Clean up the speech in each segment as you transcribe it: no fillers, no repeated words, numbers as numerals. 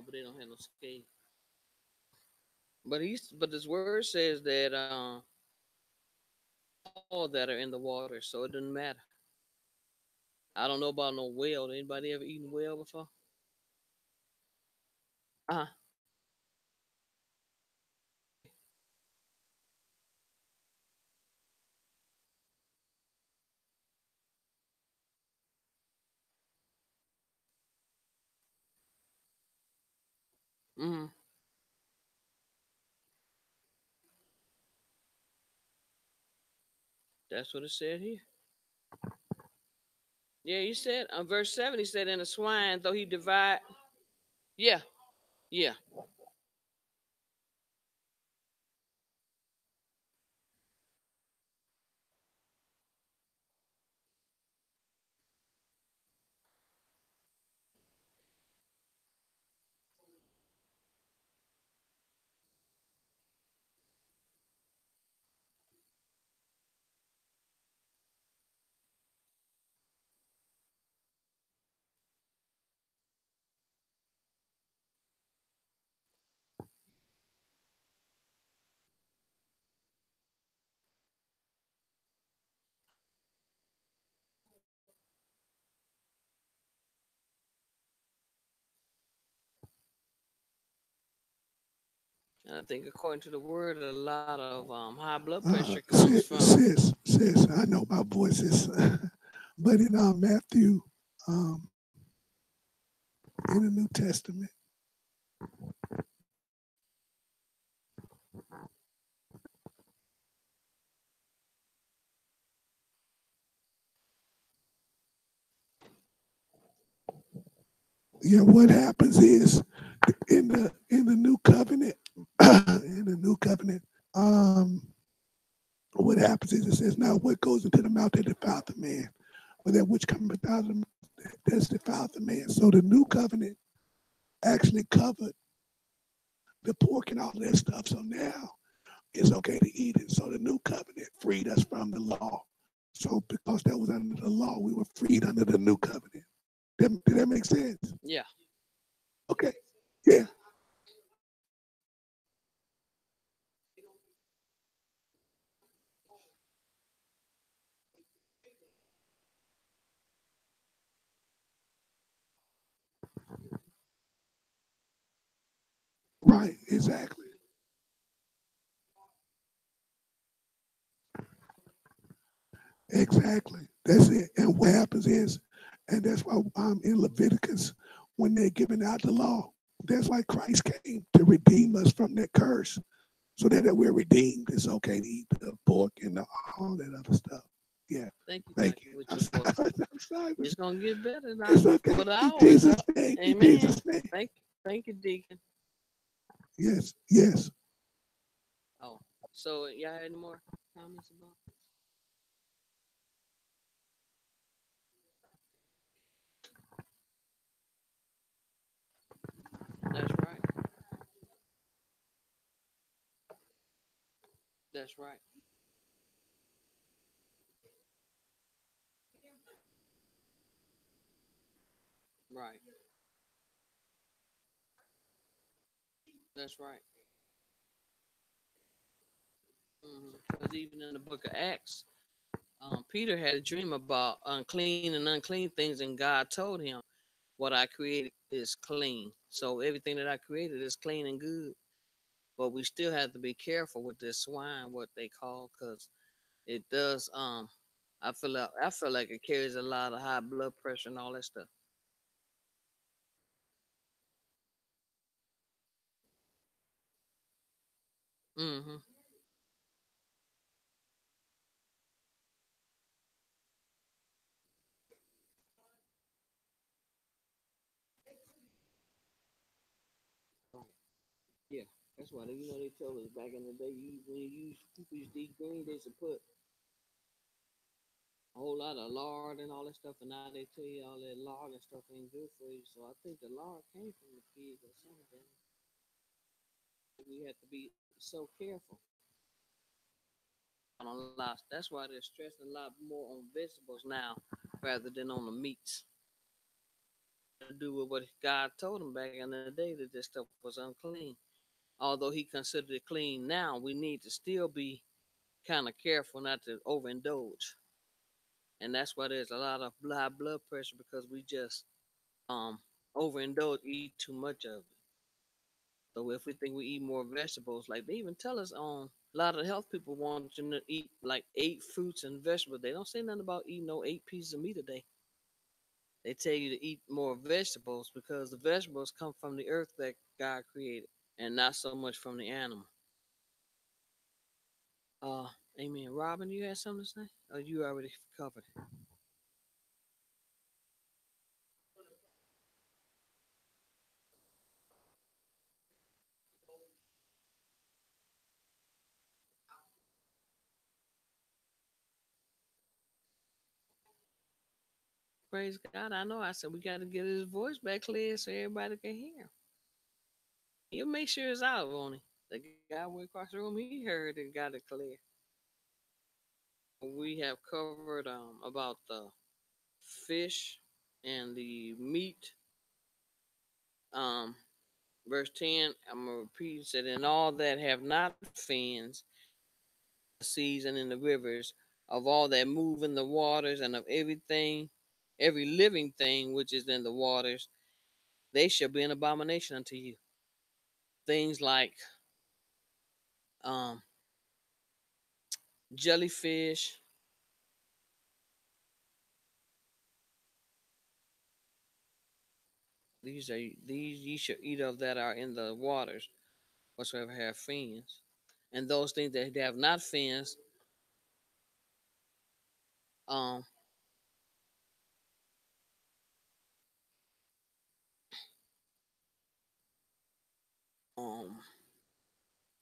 but they don't have no scale. But his word says that all that are in the water, so it doesn't matter. I don't know about no whale. Anybody ever eaten whale before? Uh huh. Mm-hmm. That's what it said here. Yeah, he said verse 7, he said, "And the swine, though he divide." Yeah, yeah. And I think according to the word, a lot of high blood pressure comes from. Sis, I know my voice is, but in Matthew, um, in the New Testament, yeah, what happens is in the new covenant, in the new covenant, um, what happens is it says, now what goes into the mouth that defileth the man, or that which cometh out of the mouth that's defiled the man. So the new covenant actually covered the pork and all that stuff. So now it's okay to eat it. So the new covenant freed us from the law. So because that was under the law, we were freed under the new covenant. Did that make sense? Yeah. Okay. Yeah. Right. Exactly. Exactly. That's it. And what happens is, and that's why in Leviticus, when they're giving out the law, that's why Christ came to redeem us from that curse. So that we're redeemed. It's okay to eat the pork and all that other stuff. Yeah. Thank you, Thank you. Doctor, with I'm your voice. sorry. I'm sorry. It's gonna get better now It's okay. for the In hour is Jesus' up. name. In Amen. Jesus' name. Thank you, Deacon. Yes. Yes. Oh, so y'all had any more comments about? That's right. That's right. Right. That's right. Because even in the book of Acts, Peter had a dream about unclean and unclean things, and God told him, "What I created is clean." So everything that I created is clean and good. But we still have to be careful with this swine, what they call, because it does. I feel like it carries a lot of high blood pressure and all that stuff. Mm-hmm. Yeah, that's why they told us back in the day. When you use people use deep green, they should put a whole lot of lard and all that stuff, and now they tell you all that lard and stuff ain't good for you. So I think the lard came from the pigs or something. We have to be so careful on a lot. That's why they're stressing a lot more on vegetables now rather than on the meats. to do with what God told him back in the day that this stuff was unclean. Although he considered it clean now, we need to still be kind of careful not to overindulge. And that's why there's a lot of high blood pressure because we just um overindulge, eat too much of it. So if we think we eat more vegetables, like they even tell us on a lot of the health people want you to eat like 8 fruits and vegetables. They don't say nothing about eating no 8 pieces of meat a day. They tell you to eat more vegetables because the vegetables come from the earth that God created and not so much from the animal. Uh, Amen. Robin, you had something to say? Or you already covered it? Praise God. I know I said we got to get his voice back clear so everybody can hear. He'll make sure it's out, won't he? The guy went across the room, he heard and got it clear. We have covered about the fish and the meat. Um, Verse 10, I'm going to repeat, it said, and all that have not fins, the seas and in the rivers, of all that move in the waters, and of everything, every living thing which is in the waters, they shall be an abomination unto you. Things like um, jellyfish, these ye shall eat of that are in the waters, whatsoever have fins. And those things that have not fins, um, um,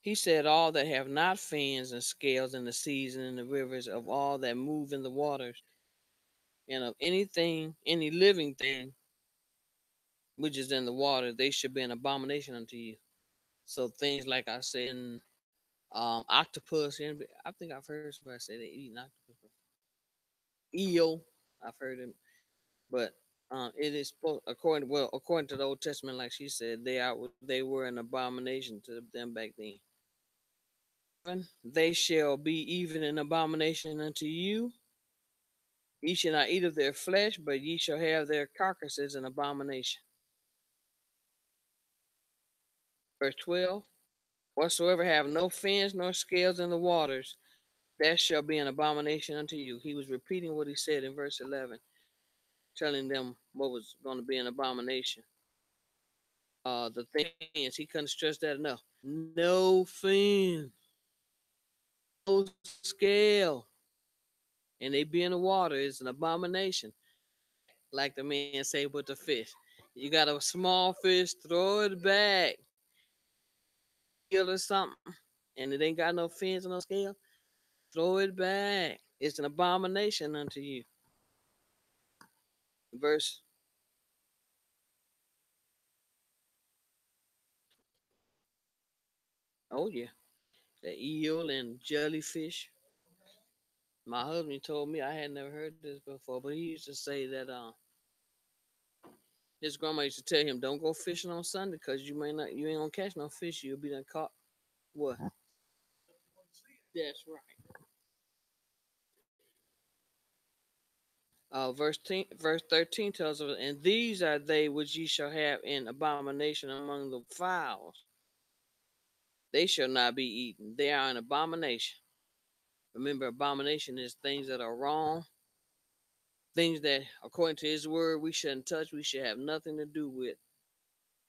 he said, all that have not fins and scales in the seas and in the rivers, of all that move in the waters, and of anything, any living thing which is in the water, they should be an abomination unto you. So things like I said, octopus, and I think I've heard somebody say they eat an octopus. Eel, I've heard it, but it is supposed, according to the Old Testament, like she said, they were an abomination to them back then. They shall be even an abomination unto you. Ye shall not eat of their flesh, but ye shall have their carcasses an abomination. Verse 12, whatsoever have no fins nor scales in the waters, that shall be an abomination unto you. He was repeating what he said in verse 11, telling them what was going to be an abomination. The thing is, he couldn't stress that enough. No fin, no scale, and they be in the water is an abomination. Like the man say with the fish. You got a small fish, throw it back, eel or something, and it ain't got no fins or no scale, throw it back. It's an abomination unto you. Verse, oh yeah, the eel and jellyfish. My husband told me I had never heard this before, but he used to say that his grandma used to tell him, "Don't go fishing on Sunday because you ain't gonna catch no fish. You'll be done caught." What? That's right. Verse 13 tells us, and these are they which ye shall have in abomination among the fowls. They shall not be eaten. They are an abomination. Remember, abomination is things that are wrong, things that, according to his word, we shouldn't touch, we should have nothing to do with.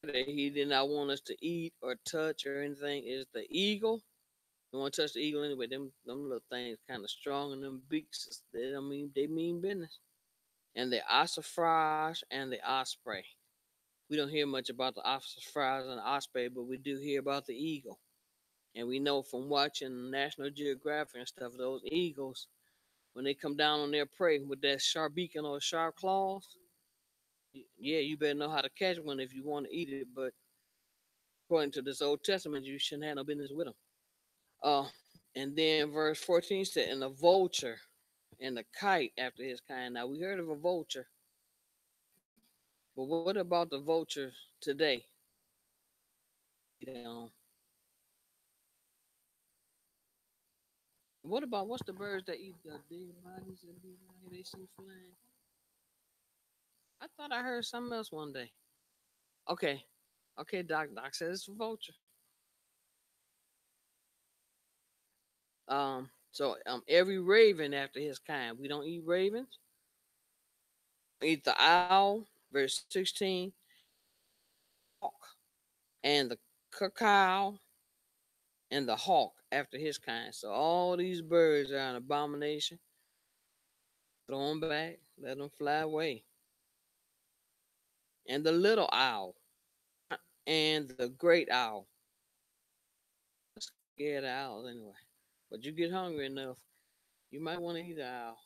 That he did not want us to eat or touch or anything is the eagle. You want to touch the eagle anyway, them little things kind of strong and them beaks, they mean business. And the ossifrage and the osprey. We don't hear much about the ostrich and the osprey, but we do hear about the eagle. And we know from watching National Geographic and stuff, those eagles, when they come down on their prey with that sharp beak and those sharp claws, yeah, you better know how to catch one if you want to eat it. But according to this Old Testament, you shouldn't have no business with them. Uh, and then verse 14 said, and the vulture and the kite after his kind. Now we heard of a vulture, But what about the vultures today? Um, what about what's the birds that eat the dead bodies that be around here? They see flying. I thought I heard something else one day. Okay, okay, Doc says it's a vulture. So every raven after his kind. We don't eat ravens. Eat the owl, verse 16, hawk, and the cacao and the hawk after his kind. So all these birds are an abomination. Throw them back, let them fly away. And the little owl and the great owl. I'm scared of owls anyway. But you get hungry enough, you might want to eat an owl.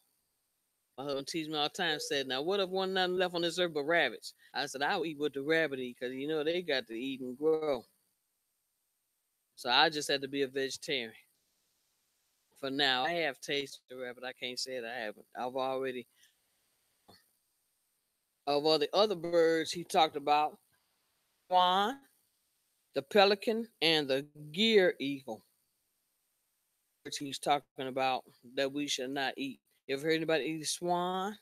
My husband teases me all the time, said, now what if one nothing left on this earth but rabbits? I said, I'll eat what the rabbit eat because you know they got to eat and grow. So I just had to be a vegetarian. For now, I have tasted the rabbit. I can't say that I haven't. I've already, of all the other birds he talked about, swan, the pelican, and the gear eagle. He's talking about that we should not eat. You ever heard anybody eat a swan?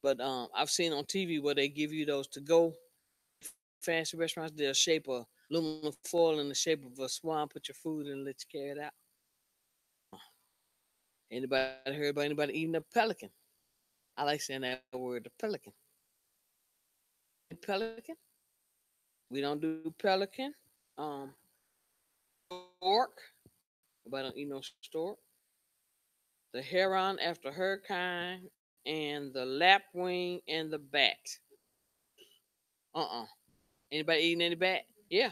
But I've seen on TV where they give you those to go fancy restaurants. They'll shape a aluminum foil in the shape of a swan. Put your food in and let you carry it out. Anybody heard about anybody eating a pelican? I like saying that word, the pelican. Pelican. We don't do pelican. Um, stork. Nobody don't eat no stork. The heron after her kind, and the lapwing and the bat. Anybody eating any bat? Yeah.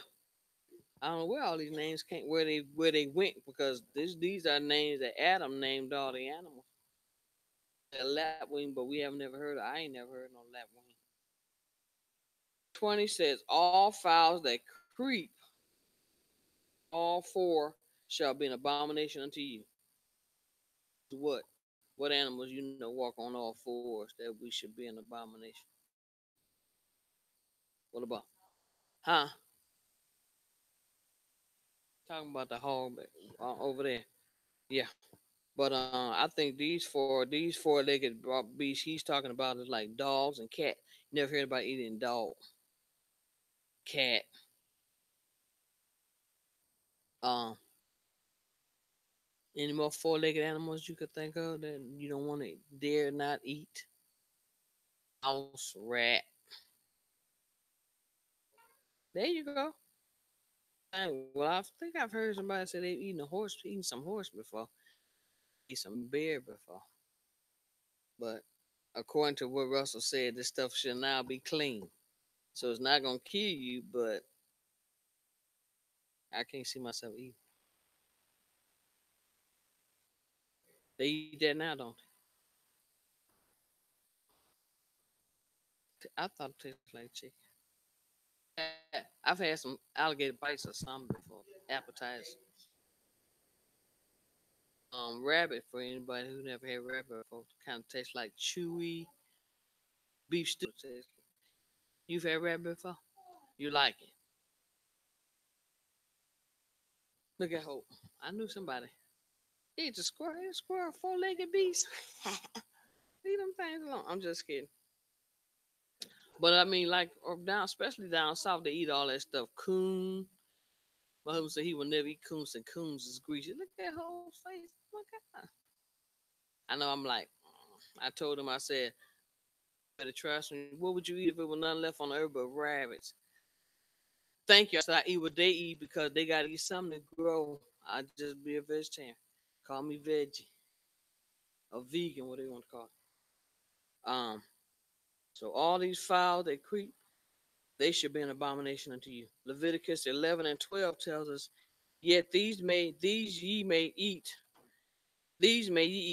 I don't know where all these names came, where they went because these are names that Adam named all the animals. A lapwing, but we have never heard. I ain't never heard no lapwing. 20 says all fowls that creep, all four shall be an abomination unto you. What? What animals you know walk on all fours that we should be an abomination? What about? Huh? Talking about the hog over there. Yeah. But I think these four-legged beasts he's talking about is like dogs and cat. Never heard about eating dog, cat. Um, any more four-legged animals you could think of that you don't want to dare not eat? Mouse, rat. There you go. Well, I think I've heard somebody say they've eaten some horse before, eat some bear before. But according to what Russell said, this stuff should now be clean. So it's not gonna kill you, but I can't see myself eating. They eat that now, don't they? I thought it tasted like chicken. I've had some alligator bites or something before. Appetizer. Rabbit for anybody who never had rabbit before. Kind of tastes like chewy beef stew. You've had rabbit before? You like it? Look at Hope. I knew somebody. It's a squirrel. It's a squirrel, four-legged beast. Leave them things alone. I'm just kidding. But I mean, like, or down, especially down south, they eat all that stuff. Coon. My husband said he will never eat coons, and coons is greasy. Look at her whole face. Oh my God. I know. I'm like, I told him. I said, better trust me. What would you eat if it was nothing left on the earth but rabbits? Thank you. I said I eat what they eat because they got to eat something to grow. I just be a vegetarian. Call me veggie, a vegan, what they want to call it. So all these fowls that creep, they should be an abomination unto you. Leviticus 11 and 12 tells us, yet these may ye eat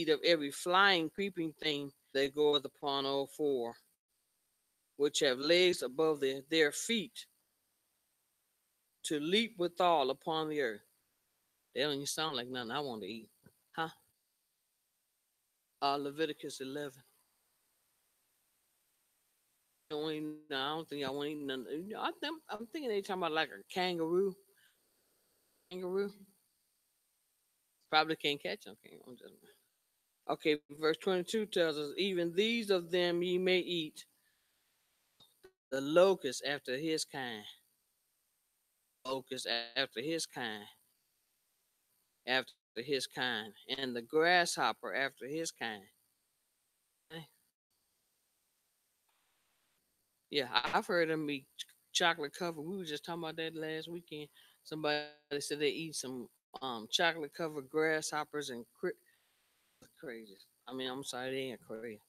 of every flying, creeping thing that goeth upon all four, which have legs above their feet, to leap withal upon the earth. They don't even sound like nothing I want to eat. Huh? Leviticus 11. Don't eat, no, I don't think I want to eat none. I'm thinking they talking about like a kangaroo. Kangaroo probably can't catch them. Okay, verse 22 tells us, even these of them ye may eat, the locust after his kind, locust after his kind, after his kind, and the grasshopper after his kind. Eh, yeah, I've heard them be chocolate covered. We were just talking about that last weekend. Somebody said they eat some chocolate covered grasshoppers and crazy. I mean, I'm sorry, they ain't crazy.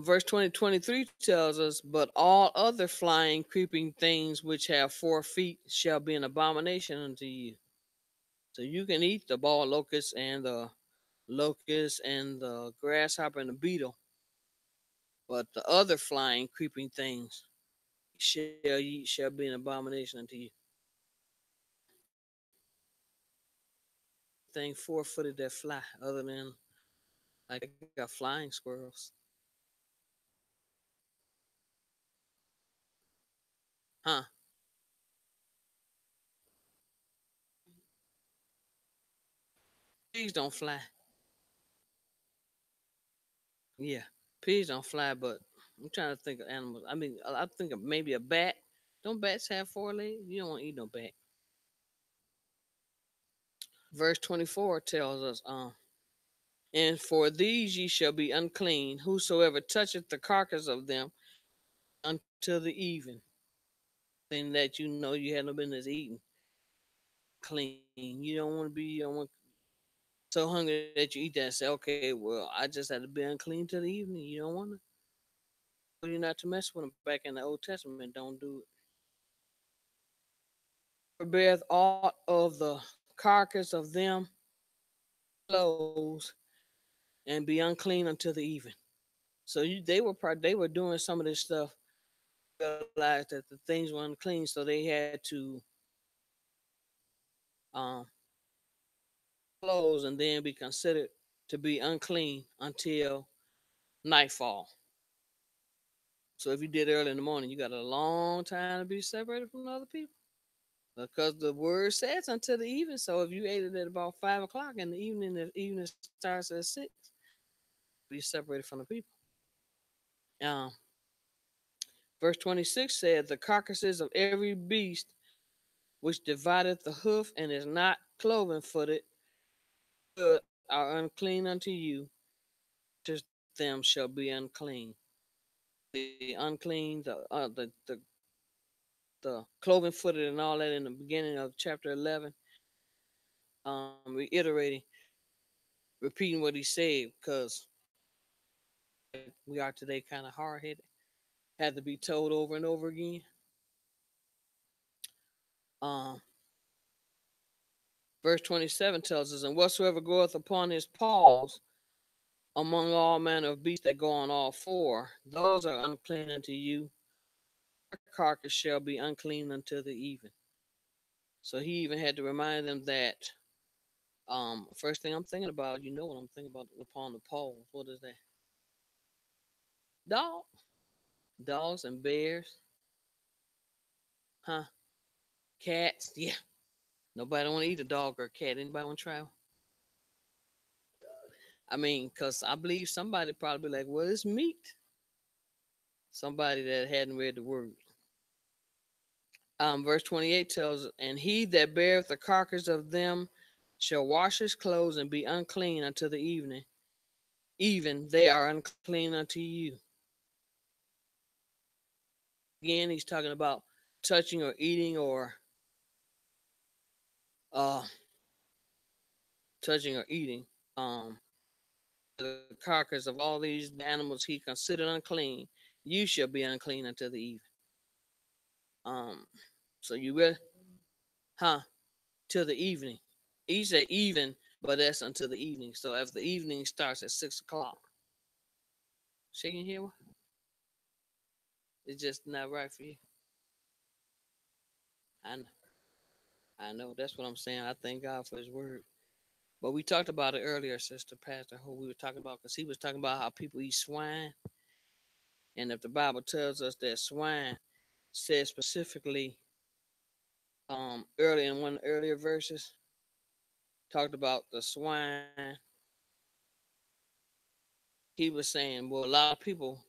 Verse 23 tells us, but all other flying, creeping things which have 4 feet shall be an abomination unto you. So you can eat the ball locust and the grasshopper and the beetle, but the other flying, creeping things shall be an abomination unto you. Anything 4-footed that fly, other than like I got flying squirrels, huh? Pigs don't fly. Yeah, pigs don't fly, but I'm trying to think of animals. I mean, I think of maybe a bat. Don't bats have 4 legs? You don't want to eat no bat. Verse 24 tells us, and for these ye shall be unclean. Whosoever toucheth the carcass of them until the even, thing that you know you had no business eating, clean. You don't want to be, you don't want so hungry that you eat that and say, okay, well, I just had to be unclean till the evening. You don't want to. You're not to mess with them. Back in the Old Testament, don't do it. Beareth aught of the carcass of them clothes and be unclean until the even. So they were doing some of this stuff. Realized that the things were unclean, so they had to um, close and then be considered to be unclean until nightfall. So if you did early in the morning, you got a long time to be separated from other people because the word says until the evening. So if you ate it at about 5 o'clock in the evening, the evening starts at 6, be separated from the people. Um, Verse 26 said, the carcasses of every beast which divideth the hoof and is not cloven footed are unclean unto you. To them shall be unclean. The unclean, the cloven footed and all that in the beginning of chapter 11, reiterating, repeating what he said, because like we are today, kind of hard headed, had to be told over and over again. Um, Verse 27 tells us, and whatsoever goeth upon his paws among all manner of beasts that go on all four, those are unclean unto you. Their carcass shall be unclean until the even. So he even had to remind them that first thing I'm thinking about, you know what I'm thinking about upon the paws. What is that? Dog. Dogs and bears. Huh? Cats. Yeah. Nobody want to eat a dog or a cat. Anybody want to try? I mean, because I believe somebody probably like, well, it's meat. Somebody that hadn't read the word. Verse 28 tells, and he that beareth the carcass of them shall wash his clothes and be unclean until the evening. Even they are unclean unto you. Again, he's talking about touching or eating or uh, touching or eating the carcass of all these animals he considered unclean. You shall be unclean until the evening. Um, so you will, huh? Till the evening. He said even, but that's until the evening. So if the evening starts at 6 o'clock, shaking here, it's just not right for you. I know. I know. That's what I'm saying. I thank God for His word. But we talked about it earlier, Sister Pastor. Who we were talking about because he was talking about how people eat swine. And if the Bible tells us that swine said specifically early in one of the earlier verses, talked about the swine, he was saying, well, a lot of people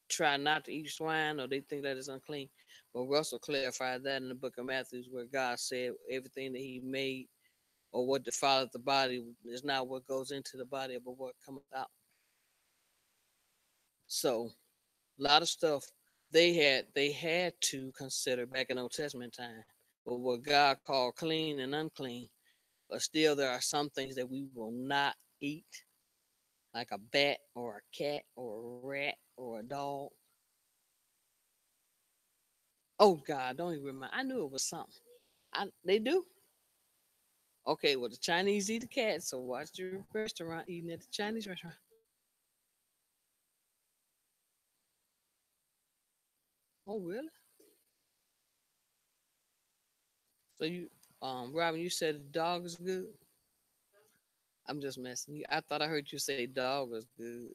try not to eat swine or they think that it's unclean. But Russell clarified that in the book of Matthew, where God said everything that he made or what defileth the body is not what goes into the body, but what comes out. So a lot of stuff they had to consider back in Old Testament time. But what God called clean and unclean, but still there are some things that we will not eat, like a bat or a cat or a rat or a dog. Oh God, don't even remind. I knew it was something. They do. Okay, well the Chinese eat the cat, so watch your restaurant eating at the Chinese restaurant. Oh really? So you, Robin, you said the dog is good. I'm just messing you. I thought I heard you say dog was good.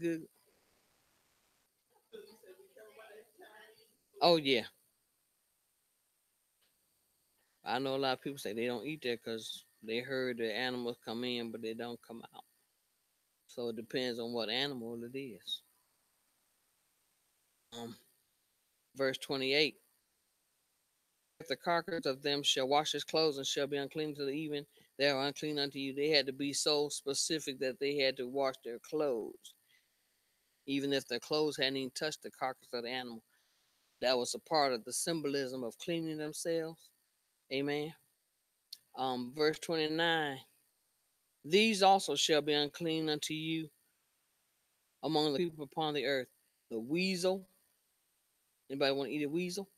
Good. Oh yeah, I know a lot of people say they don't eat that because they heard the animals come in, but they don't come out. So it depends on what animal it is. Um, verse 28. If the carcass of them shall wash his clothes and shall be unclean to the even, they are unclean unto you. They had to be so specific that they had to wash their clothes, even if their clothes hadn't even touched the carcass of the animal. That was a part of the symbolism of cleaning themselves. Amen. Verse 29. These also shall be unclean unto you among the people upon the earth. The weasel. Anybody want to eat a weasel?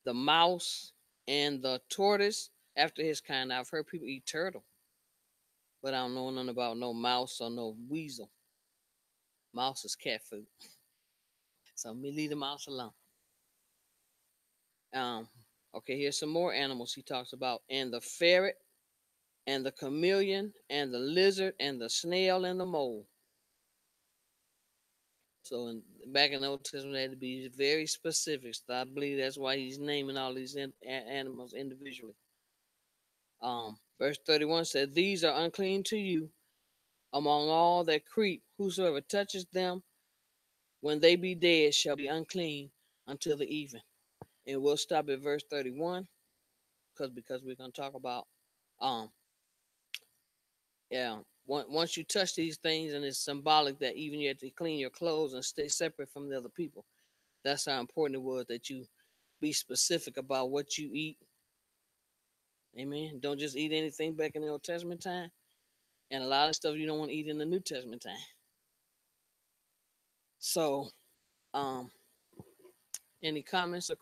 The mouse and the tortoise after his kind. I've heard people eat turtle, but I don't know nothing about no mouse or no weasel. Mouse is cat food, so me leave the mouse alone. Um, okay, here's some more animals he talks about, and the ferret, and the chameleon, and the lizard, and the snail, and the mole. So back in the Old Testament, they had to be very specific. So I believe that's why he's naming all these animals individually. Verse 31 said, "These are unclean to you among all that creep. Whosoever touches them when they be dead shall be unclean until the even." And we'll stop at verse 31 because we're going to talk about um yeah, once you touch these things, and it's symbolic that even you have to clean your clothes and stay separate from the other people. That's how important it was that you be specific about what you eat. Amen. Don't just eat anything back in the Old Testament time, and a lot of stuff you don't want to eat in the New Testament time. So, um, any comments or